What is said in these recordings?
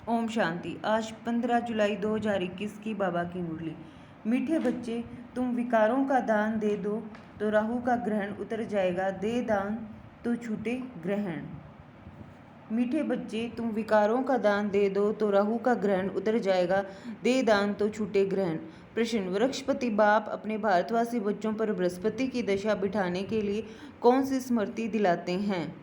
ओम शांति। आज 15 जुलाई 2021 की बाबा की मुरली। मीठे बच्चे, तुम विकारों का दान दे दो तो राहु का ग्रहण उतर जाएगा, दे दान तो छूटे ग्रहण। मीठे बच्चे, तुम विकारों का दान दे दो तो राहु का ग्रहण उतर जाएगा, दे दान तो छूटे ग्रहण। प्रश्न: वृक्षपति बाप अपने भारतवासी बच्चों पर बृहस्पति की दशा बिठाने के लिए कौन सी स्मृति दिलाते हैं?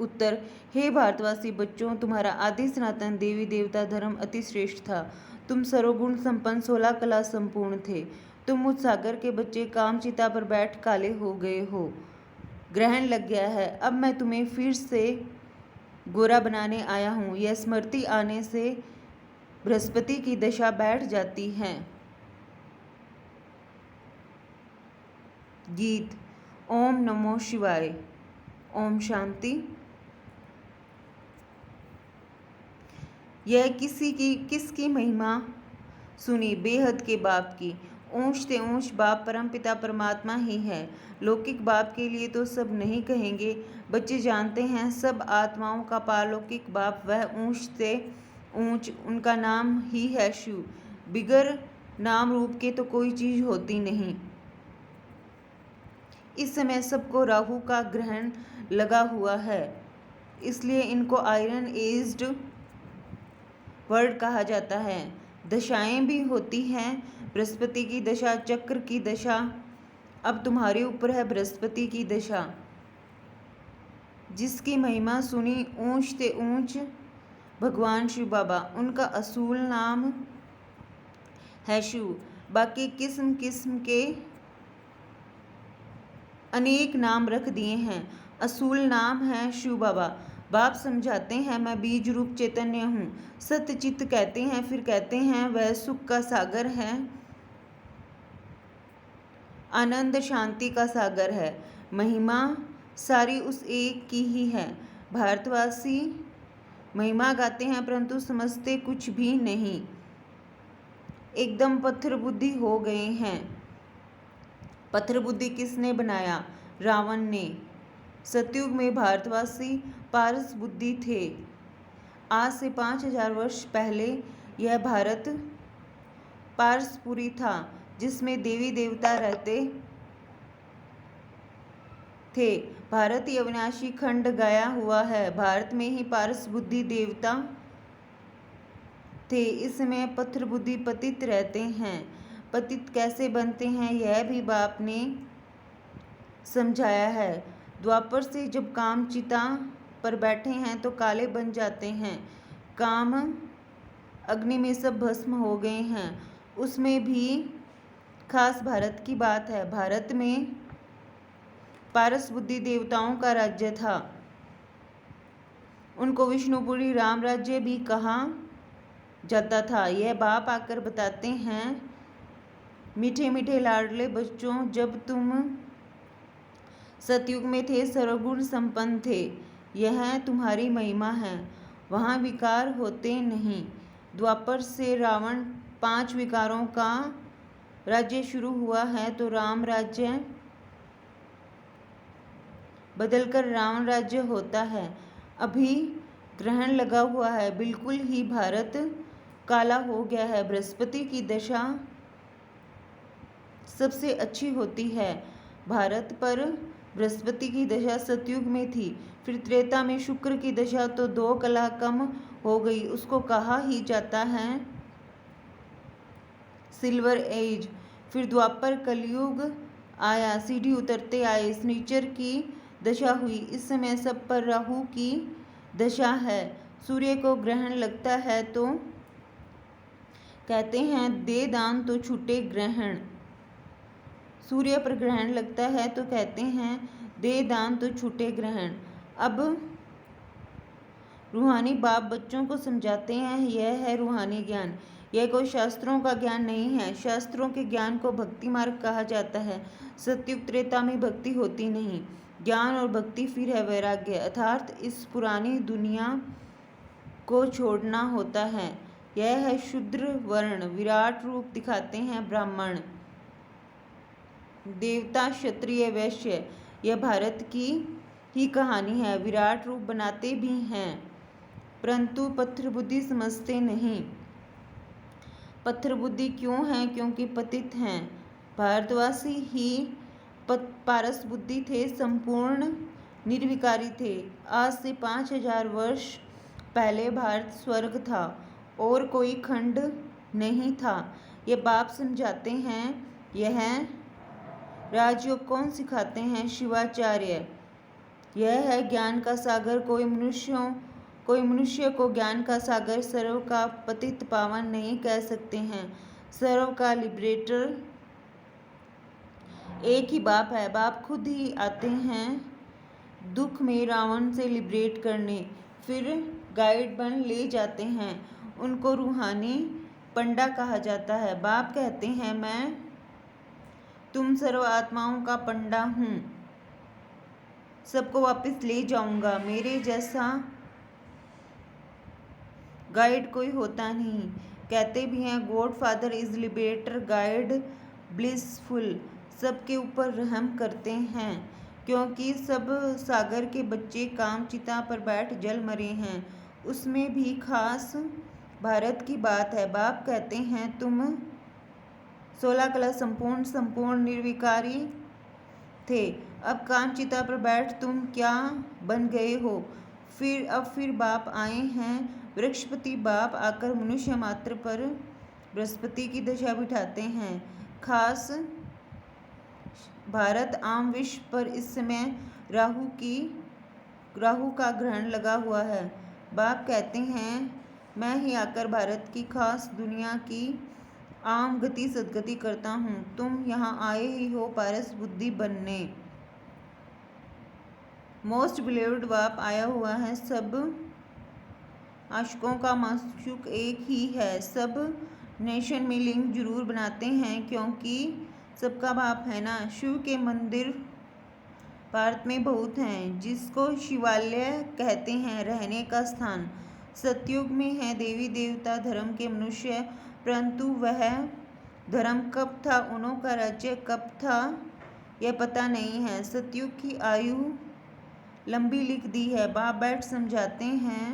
उत्तर: हे भारतवासी बच्चों, तुम्हारा आदि सनातन देवी देवता धर्म अति श्रेष्ठ था। तुम सर्वगुण संपन्न 16 कला संपूर्ण थे। तुम उस सागर के बच्चे कामचिता पर बैठ काले हो गए हो। ग्रहण लग गया है। अब मैं तुम्हें फिर से गोरा बनाने आया हूँ। यह स्मृति आने से बृहस्पति की दशा बैठ जाती है। गीत। ओम नमो शिवाय। ओम शांति। यह किसकी महिमा सुनी? बेहद के बाप की। ऊंच से ऊंच बाप परमपिता परमात्मा ही है। लौकिक बाप के लिए तो सब नहीं कहेंगे। बच्चे जानते हैं सब आत्माओं का पारलौकिक बाप वह ऊंच से ऊंच, उनका नाम ही है शिव। बिगर नाम रूप के तो कोई चीज होती नहीं। इस समय सबको राहु का ग्रहण लगा हुआ है, इसलिए इनको आयरन एज्ड वर्ड कहा जाता है। दशाएं भी होती हैं। बृहस्पति की दशा, चक्र की दशा। अब तुम्हारे ऊपर है बृहस्पति की दशा। जिसकी महिमा सुनी ऊंच से ऊंच भगवान शिव बाबा, उनका असूल नाम है शिव। बाकी किस्म किस्म के अनेक नाम रख दिए हैं। असूल नाम है शिव बाबा। बाप समझाते हैं मैं बीज रूप चैतन्य हूँ। सत्य चित्त कहते हैं, फिर कहते हैं वह सुख का सागर है, आनंद शांति का सागर है। महिमा सारी उस एक की ही है। भारतवासी महिमा गाते हैं परंतु समझते कुछ भी नहीं, एकदम पत्थर बुद्धि हो गए हैं। पत्थर बुद्धि किसने बनाया? रावण ने। सतयुग में भारतवासी पारस बुद्धि थे। आज से 5000 वर्ष पहले यह भारत पारसपुरी था, जिसमें देवी देवता रहते थे। भारत ही अविनाशी खंड गाया हुआ है। भारत में ही पारस बुद्धि देवता थे। इसमें पत्थर बुद्धि पतित रहते हैं। पतित कैसे बनते हैं यह भी बाप ने समझाया है। द्वापर से जब काम चिता पर बैठे हैं तो काले बन जाते हैं। काम अग्नि में सब भस्म हो गए हैं। उसमें भी खास भारत की बात है। भारत में पारस बुद्धि देवताओं का राज्य था। उनको विष्णुपुरी राम राज्य भी कहा जाता था। यह बाप आकर बताते हैं, मीठे मीठे लाडले बच्चों, जब तुम सतयुग में थे सर्वगुण संपन्न थे। यह तुम्हारी महिमा है। वहाँ विकार होते नहीं। द्वापर से रावण 5 विकारों का राज्य शुरू हुआ है तो राम राज्य बदलकर रावण राज्य होता है। अभी ग्रहण लगा हुआ है, बिल्कुल ही भारत काला हो गया है। बृहस्पति की दशा सबसे अच्छी होती है। भारत पर बृहस्पति की दशा सतयुग में थी। फिर त्रेता में शुक्र की दशा तो 2 कला कम हो गई, उसको कहा ही जाता है सिल्वर एज। फिर द्वापर कलयुग आया, सीढ़ी उतरते आए, शनिचर की दशा हुई। इस समय सब पर राहु की दशा है। सूर्य को ग्रहण लगता है तो कहते हैं दे दान तो छूटे ग्रहण। सूर्य पर ग्रहण लगता है तो कहते हैं दे दान तो छूटे ग्रहण। अब रूहानी बाप बच्चों को समझाते हैं, यह है रूहानी ज्ञान। यह कोई शास्त्रों का ज्ञान नहीं है। शास्त्रों के ज्ञान को भक्ति मार्ग कहा जाता है। सतयुग त्रेता में भक्ति होती नहीं। ज्ञान और भक्ति फिर है वैराग्य, अर्थात इस पुरानी दुनिया को छोड़ना होता है। यह है शूद्र वर्ण। विराट रूप दिखाते हैं ब्राह्मण, देवता, क्षत्रिय, वैश्य। यह भारत की ही कहानी है। विराट रूप बनाते भी हैं परंतु पत्थर बुद्धि समझते नहीं। पत्थर बुद्धि क्यों है? क्योंकि पतित हैं। भारतवासी ही पारस बुद्धि थे, संपूर्ण निर्विकारी थे। आज से 5000 वर्ष पहले भारत स्वर्ग था और कोई खंड नहीं था। ये बाप समझाते हैं। यह राजयोग कौन सिखाते हैं? शिवाचार्य। यह है ज्ञान का सागर। कोई मनुष्य को ज्ञान का सागर, सर्व का पतित पावन नहीं कह सकते हैं। सर्व का लिबरेटर एक ही बाप है। बाप खुद ही आते हैं दुख में रावण से लिबरेट करने, फिर गाइड बन ले जाते हैं। उनको रूहानी पंडा कहा जाता है। बाप कहते हैं मैं तुम सर्व आत्माओं का पंडा हूँ, सबको वापस ले जाऊंगा। मेरे जैसा गाइड कोई होता नहीं। कहते भी हैं God father is liberator, guide blissful. सबके ऊपर रहम करते हैं क्योंकि सब सागर के बच्चे कामचिता पर बैठ जल मरे हैं। उसमें भी खास भारत की बात है। बाप कहते हैं तुम 16 कला संपूर्ण निर्विकारी थे। अब कामचिता पर बैठ तुम क्या बन गए हो? फिर बाप आए हैं बृहस्पति। बाप आकर मनुष्य मात्र पर बृहस्पति की दशा बिठाते हैं। खास भारत आम विश्व पर इस समय राहु का ग्रहण लगा हुआ है। बाप कहते हैं मैं ही आकर भारत की खास दुनिया की आम गति सदगति करता हूँ। तुम यहाँ आए ही हो पारस बुद्धि बनने। मोस्ट बिलीव्ड बाप आया हुआ है। सब आशिकों का माशूक एक ही है। सब नेशन में लिंग जरूर बनाते हैं क्योंकि सबका बाप है ना। शिव के मंदिर भारत में बहुत हैं, जिसको शिवालय कहते हैं, रहने का स्थान। सतयुग में है देवी देवता धर्म के मनुष्य, परंतु वह धर्म कब था, उन्हों का राज्य कब था, यह पता नहीं है। सतयुग की आयु लंबी लिख दी है। बाप बैठ समझाते हैं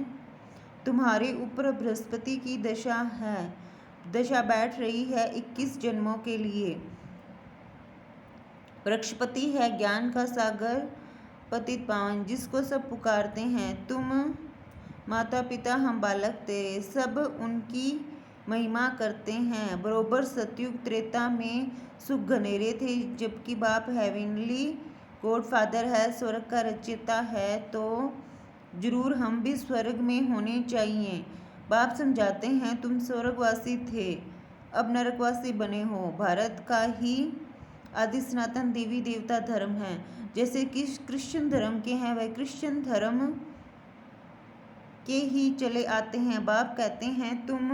तुम्हारे ऊपर बृहस्पति की दशा है। दशा बैठ रही है 21 जन्मों के लिए। बृहस्पति है ज्ञान का सागर, पतित पावन, जिसको सब पुकारते हैं। तुम माता पिता हम बालक तेरे, सब उनकी महिमा करते हैं। बरोबर सतयुग त्रेता में सुख घनेरे थे, जबकि बाप हेवनली गॉड फादर है, स्वर्ग का रचयिता है, तो जरूर हम भी स्वर्ग में होने चाहिए। बाप समझाते हैं तुम स्वर्गवासी थे, अब नरकवासी बने हो। भारत का ही आदि सनातन देवी देवता धर्म है। जैसे कि क्रिश्चियन धर्म के हैं, वह क्रिश्चियन धर्म के ही चले आते हैं। बाप कहते हैं तुम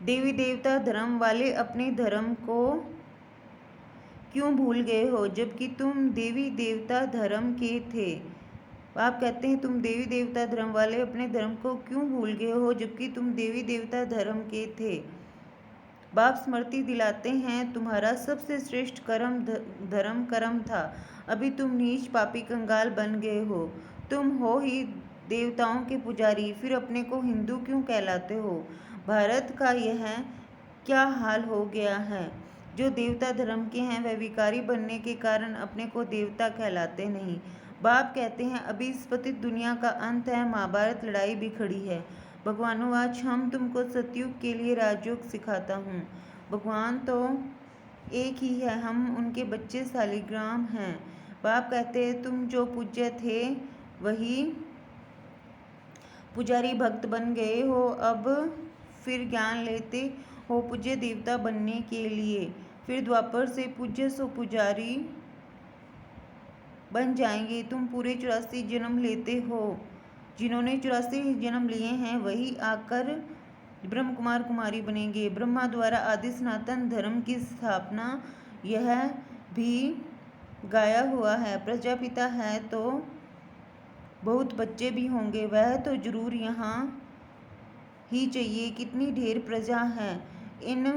देवी देवता धर्म वाले अपने धर्म को क्यों भूल गए हो, जबकि तुम देवी देवता धर्म के थे। बाप कहते हैं तुम देवी देवता धर्म वाले अपने धर्म को क्यों भूल गए हो, जबकि तुम देवी देवता धर्म के थे। बाप स्मृति दिलाते हैं तुम्हारा सबसे श्रेष्ठ धर्म कर्म था। अभी तुम नीच पापी कंगाल बन गए हो। तुम हो ही देवताओं के पुजारी, फिर अपने को हिंदू क्यों कहलाते हो? भारत का यह क्या हाल हो गया है? जो देवता धर्म के हैं वह विकारी बनने के कारण अपने को देवता कहलाते नहीं। बाप कहते हैं अभी इस पतित दुनिया का अंत है, महाभारत लड़ाई भी खड़ी है। भगवानुवाच हम तुमको सतयुग के लिए राजयोग सिखाता हूँ। भगवान तो एक ही है, हम उनके बच्चे शालिग्राम हैं। बाप कहते हैं तुम जो पूज्य थे वही पुजारी भक्त बन गए हो। अब फिर ज्ञान लेते हो पूज्य देवता बनने के लिए। फिर द्वापर से पूज्य सो पुजारी बन जाएंगे। तुम पूरे 84 जन्म लेते हो। जिन्होंने 84 जन्म लिए हैं वही आकर ब्रह्म कुमार कुमारी बनेंगे। ब्रह्मा द्वारा आदि सनातन धर्म की स्थापना यह भी गाया हुआ है। प्रजापिता है तो बहुत बच्चे भी होंगे, वह तो जरूर यहाँ ही चाहिए। कितनी ढेर प्रजा है, इन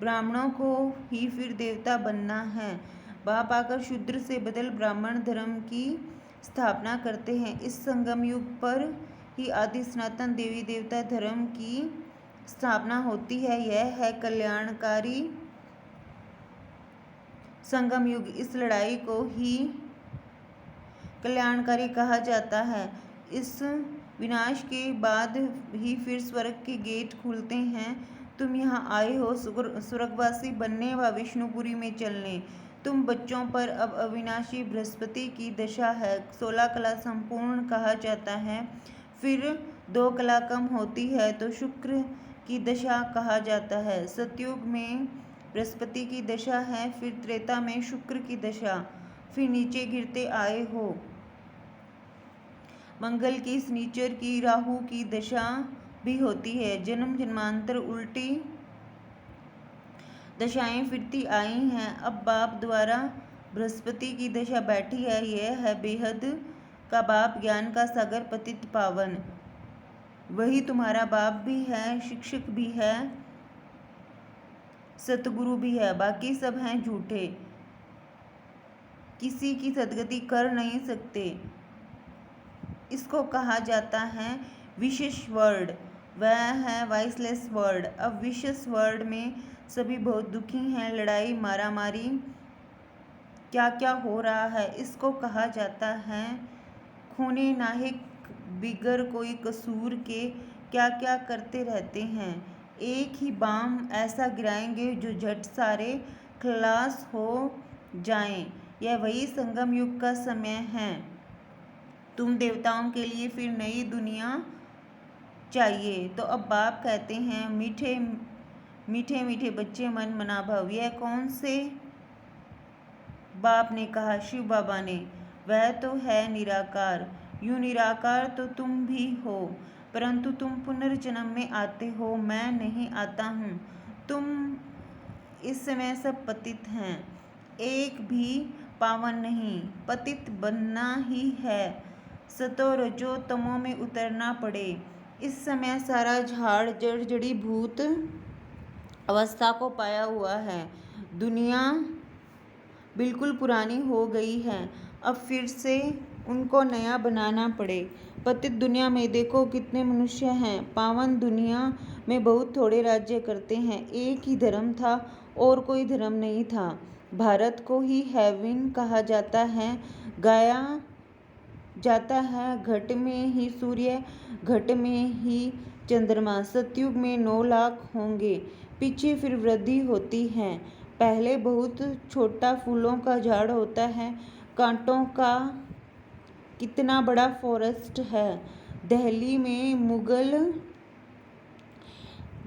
ब्राह्मणों को ही फिर देवता बनना है। बाप आकर शूद्र से बदल ब्राह्मण धर्म की स्थापना करते हैं। इस संगम युग पर ही आदि सनातन देवी देवता धर्म की स्थापना होती है। यह है कल्याणकारी संगम युग। इस लड़ाई को ही कल्याणकारी कहा जाता है। इस विनाश के बाद ही फिर स्वर्ग के गेट खुलते हैं। तुम यहाँ आए हो स्वर्गवासी बनने व विष्णुपुरी में चलने। तुम बच्चों पर अब अविनाशी बृहस्पति की दशा है। 16 कला संपूर्ण कहा जाता है। फिर 2 कला कम होती है तो शुक्र की दशा कहा जाता है। सतयुग में बृहस्पति की दशा है, फिर त्रेता में शुक्र की दशा, फिर नीचे गिरते आए हो। मंगल की, शनिचर की, राहु की दशा भी होती है। जन्म जन्मांतर उल्टी दशाएं फिरती आई हैं। अब बाप द्वारा बृहस्पति की दशा बैठी है। यह है बेहद का बाप, ज्ञान का सागर, पतित पावन। वही तुम्हारा बाप भी है, शिक्षक भी है, सतगुरु भी है। बाकी सब हैं झूठे, किसी की सदगति कर नहीं सकते। इसको कहा जाता है विशेष वर्ड। वह है वाइसलेस वर्ड। अब विशेष वर्ड में सभी बहुत दुखी हैं। लड़ाई, मारामारी, क्या क्या हो रहा है। इसको कहा जाता है खूने नाहिक, बिगर कोई कसूर के क्या क्या करते रहते हैं। एक ही बाम ऐसा गिराएंगे जो झट सारे खलास हो जाएं। यह वही संगम युग का समय है। तुम देवताओं के लिए फिर नई दुनिया चाहिए। तो अब बाप कहते हैं मीठे मीठे मीठे बच्चे मन मना भव। यह कौन से बाप ने कहा? शिव बाबा ने। वह तो है निराकार। यूं निराकार तो तुम भी हो, परंतु तुम पुनर्जन्म में आते हो, मैं नहीं आता हूँ। तुम इस समय सब पतित हैं, एक भी पावन नहीं। पतित बनना ही है, सतो रजो तमो में उतरना पड़े। इस समय सारा झाड़ जड़ जड़ी भूत अवस्था को पाया हुआ है। दुनिया बिल्कुल पुरानी हो गई है। अब फिर से उनको नया बनाना पड़े। पतित दुनिया में देखो कितने मनुष्य हैं। पावन दुनिया में बहुत थोड़े राज्य करते हैं। एक ही धर्म था और कोई धर्म नहीं था। भारत को ही हेवन कहा जाता है। गाया जाता है घट में ही सूर्य, घट में ही चंद्रमा। सतयुग में 9 लाख होंगे, पीछे फिर वृद्धि होती है। पहले बहुत छोटा फूलों का झाड़ होता है, कांटों का कितना बड़ा फॉरेस्ट है। दिल्ली में मुगल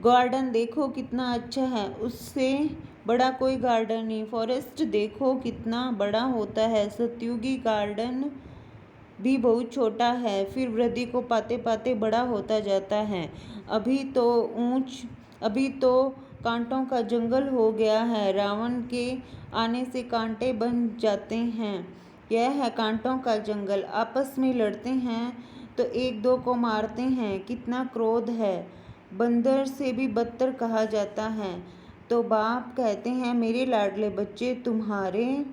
गार्डन देखो कितना अच्छा है, उससे बड़ा कोई गार्डन नहीं। फॉरेस्ट देखो कितना बड़ा होता है। सतयुगी गार्डन भी बहुत छोटा है, फिर वृद्धि को पाते पाते बड़ा होता जाता है। अभी तो कांटों का जंगल हो गया है। रावण के आने से कांटे बन जाते हैं। यह है कांटों का जंगल। आपस में लड़ते हैं तो एक दो को मारते हैं। कितना क्रोध है। बंदर से भी बदतर कहा जाता है। तो बाप कहते हैं मेरे लाडले बच्चे, तुम्हारे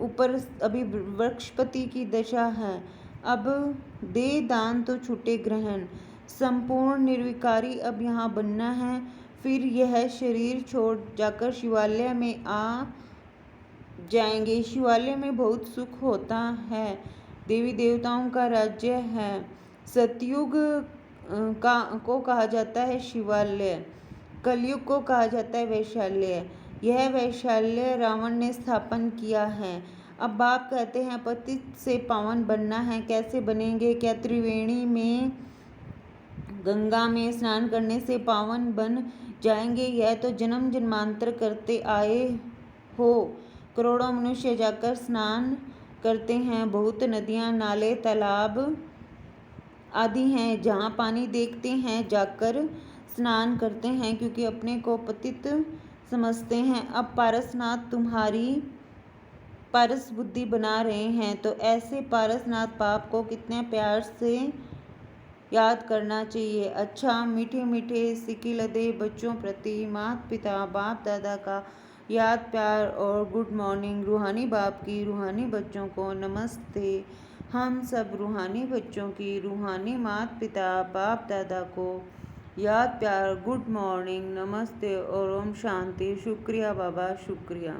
ऊपर अभी वृक्षपति की दशा है। अब दे दान तो छूटे ग्रहण। संपूर्ण निर्विकारी अब यहाँ बनना है। फिर यह शरीर छोड़ जाकर शिवालय में आ जाएंगे। शिवालय में बहुत सुख होता है। देवी देवताओं का राज्य है। सतयुग को कहा जाता है शिवालय, कलयुग को कहा जाता है वैशाल्य। यह वैशाल्य रावण ने स्थापन किया है। अब बाप कहते हैं पतित से पावन बनना है। कैसे बनेंगे? क्या त्रिवेणी में, गंगा में स्नान करने से पावन बन जाएंगे? यह तो जन्म जन्मांतर करते आए हो। करोड़ों मनुष्य जाकर स्नान करते हैं। बहुत नदियाँ, नाले, तालाब आदि हैं जहाँ पानी देखते हैं, जाकर स्नान करते हैं, क्योंकि अपने को पतित समझते हैं। अब पारसनाथ तुम्हारी पारस बुद्धि बना रहे हैं, तो ऐसे पारसनाथ बाप को कितने प्यार से याद करना चाहिए। अच्छा, मीठे मीठे सिकिलदे बच्चों प्रति माता पिता बाप दादा का याद, प्यार और गुड मॉर्निंग। रूहानी बाप की रूहानी बच्चों को नमस्ते। हम सब रूहानी बच्चों की रूहानी माता पिता बाप दादा को याद, प्यार, गुड मॉर्निंग, नमस्ते और ओम शांति। शुक्रिया बाबा, शुक्रिया।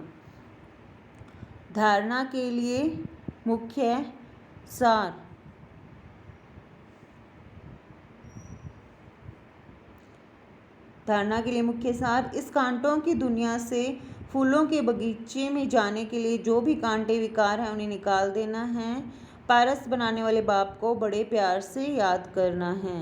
धारणा के लिए मुख्य सार। धारणा के लिए मुख्य सार। इस कांटों की दुनिया से फूलों के बगीचे में जाने के लिए जो भी कांटे विकार हैं उन्हें निकाल देना है। पारस बनाने वाले बाप को बड़े प्यार से याद करना है।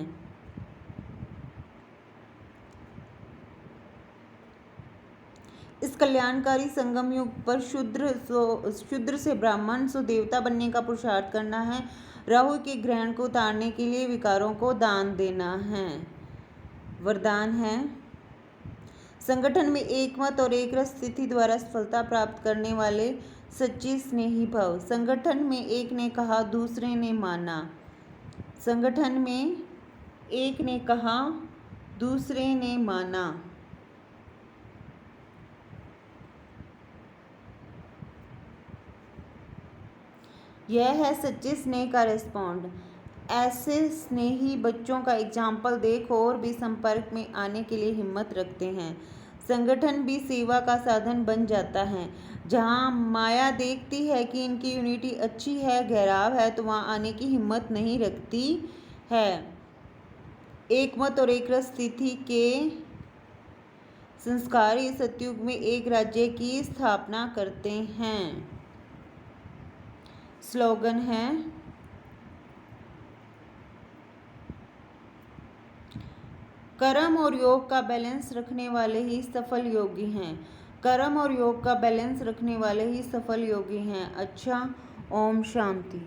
इस कल्याणकारी संगम युग पर शूद्र से ब्राह्मण सो देवता बनने का पुरुषार्थ करना है। राहु के ग्रहण को उतारने के लिए विकारों को दान देना है। वरदान है, संगठन में एकमत और एक रस स्थिति द्वारा सफलता प्राप्त करने वाले सच्चे स्नेही भव। संगठन में एक ने कहा, दूसरे ने माना। संगठन में एक ने कहा, दूसरे ने माना। यह है सच्चे स्नेह का रिस्पॉन्ड। ऐसे स्नेही बच्चों का एग्जाम्पल देख और भी संपर्क में आने के लिए हिम्मत रखते हैं। संगठन भी सेवा का साधन बन जाता है। जहां माया देखती है कि इनकी यूनिटी अच्छी है, गहराव है, तो वहां आने की हिम्मत नहीं रखती है। एकमत और एक रस स्थिति के संस्कार इस सतयुग में एक राज्य की स्थापना करते हैं। स्लोगन है, कर्म और योग का बैलेंस रखने वाले ही सफल योगी हैं। कर्म और योग का बैलेंस रखने वाले ही सफल योगी हैं। अच्छा, ओम शांति।